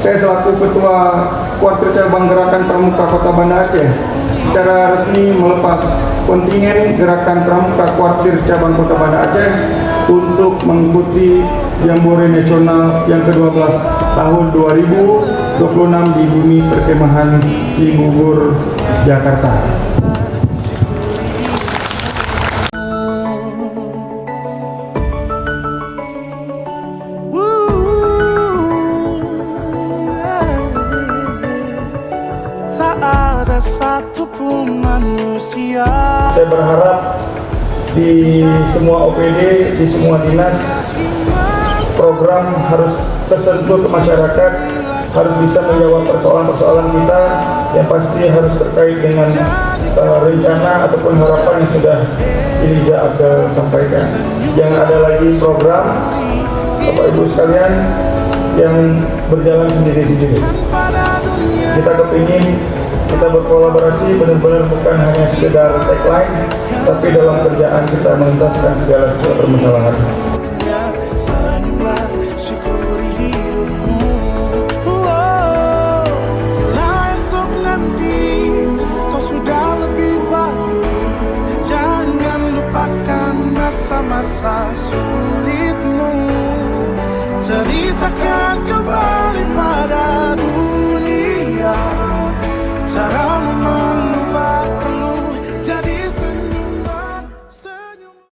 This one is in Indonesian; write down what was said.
Saya selaku Ketua Kuartir Cabang Gerakan Pramuka Kota Banda Aceh secara resmi melepas kontingen Gerakan Pramuka Kuartir Cabang Kota Banda Aceh untuk mengikuti Jambore Nasional yang ke-12 tahun 2026 di Bumi Perkemahan Cibubur, Jakarta. Ada satupun manusia. Saya berharap di semua OPD, di semua dinas, program harus tersentuh ke masyarakat, harus bisa menjawab persoalan-persoalan kita yang pasti harus terkait dengan rencana ataupun harapan yang sudah Iliza Abdel sampaikan. Jangan ada lagi program, Bapak Ibu sekalian, yang berjalan sendiri-sendiri. Kita kepingin kita berkolaborasi benar-benar bukan hanya sekedar tagline, tapi dalam kerjaan kita menuntaskan segala permasalahan. Esok nanti kau sudah lebih baik, jangan lupakan masa-masa sulitmu, ceritakan kembali